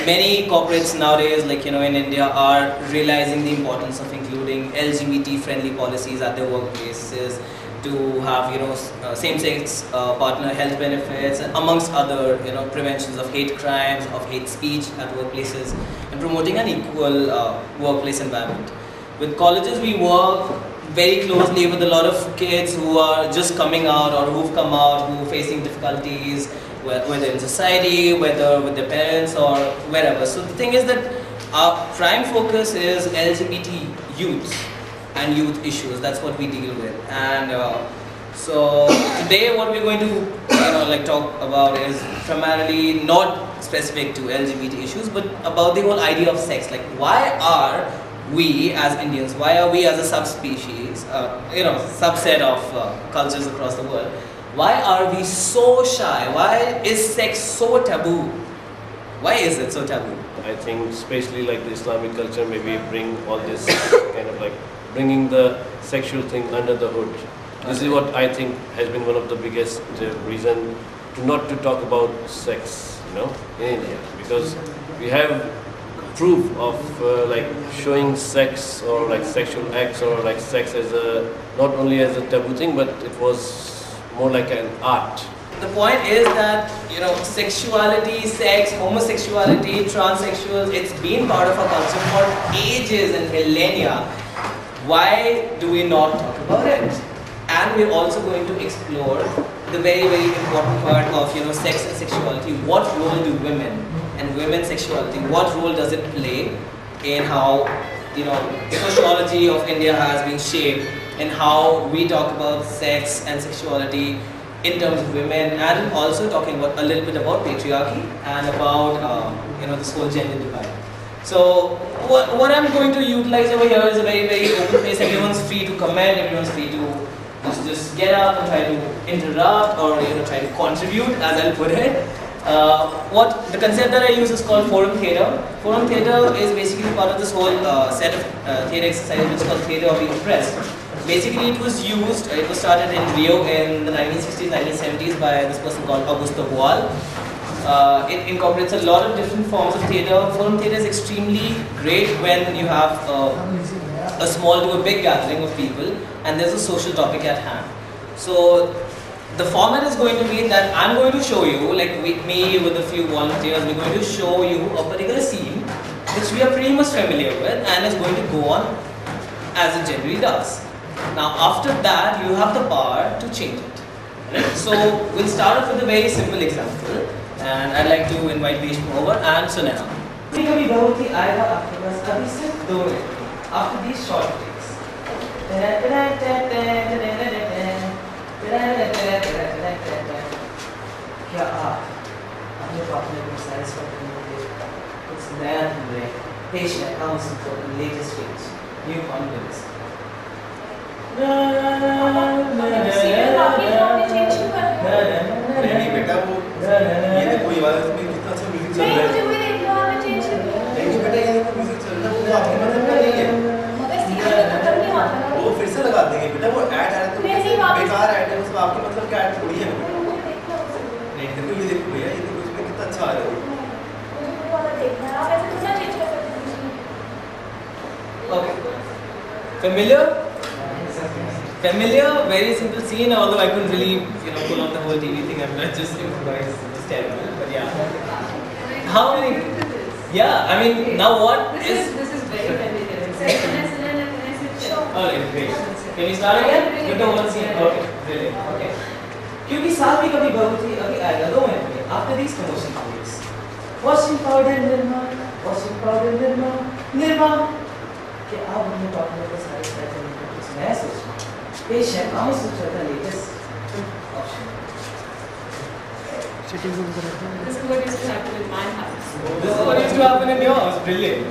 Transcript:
many corporates nowadays, like in India, are realizing the importance of including LGBT-friendly policies at their workplaces, to have same-sex partner health benefits, and amongst other preventions of hate crimes, of hate speech at workplaces, and promoting an equal workplace environment. With colleges, we work very closely with a lot of kids who are just coming out or who've come out, who are facing difficulties, whether in society, whether with their parents or wherever. So the thing is that our prime focus is LGBT youth and youth issues. That's what we deal with. And so today what we're going to talk about is primarily not specific to LGBT issues, but about the whole idea of sex. Like, why are we as Indians, why are we as a subspecies, subset of cultures across the world, why are we so shy? Why is sex so taboo? Why is it so taboo? I think especially like the Islamic culture maybe bring all this kind of like bringing the sexual thing under the hood. This is what I think has been one of the biggest reason not to talk about sex, in India, because we have proof of like showing sex or like sexual acts or like sex as a not only as a taboo thing, but it was more like an art. The point is that sexuality, sex, homosexuality, transsexuals, it's been part of our culture for ages and millennia. Why do we not talk about it? And we're also going to explore the very, very important part of sex and sexuality. What role do women and women's sexuality, what role does it play in how the sociology of India has been shaped, and how we talk about sex and sexuality in terms of women, and also talking about a little bit about patriarchy and about this whole gender divide. So what I'm going to utilize over here is a very, very open place. Everyone's free to comment, everyone's free to just get up and try to interrupt or try to contribute, as I'll put it. What the concept that I use is called forum theatre. Forum theatre is basically part of this whole set of theatre exercises which is called theatre of the oppressed. Basically, it was started in Rio in the 1960s, 1970s by this person called Augusto Boal. It incorporates a lot of different forms of theatre. Forum theatre is extremely great when you have a small to a big gathering of people and there's a social topic at hand. So the format is going to be that I'm going to show you, like me with a few volunteers, we're going to show you a particular scene which we are pretty much familiar with and is going to go on as it generally does. Now after that, you have the power to change it. Right? So we'll start off with a very simple example, and I'd like to invite Rishabh over and Suneha. After these short takes. क्या आप अपने partner को satisfy करने के लिए कुछ नया ढूंढ patient comes for the latest stage, new confidence. नहीं बेटा वो ये देखो ये वाला इसमें कितना अच्छा म्यूजिक चल रहा है। नहीं बेटा ये देखो म्यूजिक चल रहा है वो आपके मतलब का नहीं है। मगर सीधा खत्म नहीं होता। वो फिर से लगा देंगे बेटा वो ऐड है तो बेकार ऐड है उसमें आपके मतलब क्या ऐड थोड़ी है। नहीं देखो ये देखो भैया ये देखो इसमें कितना अच्छा आ रहा है। Okay. Familiar? Familiar, very simple scene, although I couldn't really, pull off the whole TV thing. I'm not just improvised. It's terrible, but yeah. How many? Yeah, I mean, now what is? This is very familiar. Alright, great. Can we start again? You don't want to see it. Okay, brilliant. Okay. क्योंकि साल भी कभी बहुत ही अभी आएगा 2 minute में. After these promotion breaks. Washing powder Nirma. कि आप अपने पार्टनर को satisfy करने का कुछ नया सोचना. Patient, how much is the latest option? This is what used to happen in my house. This is what used to happen in yours. Brilliant.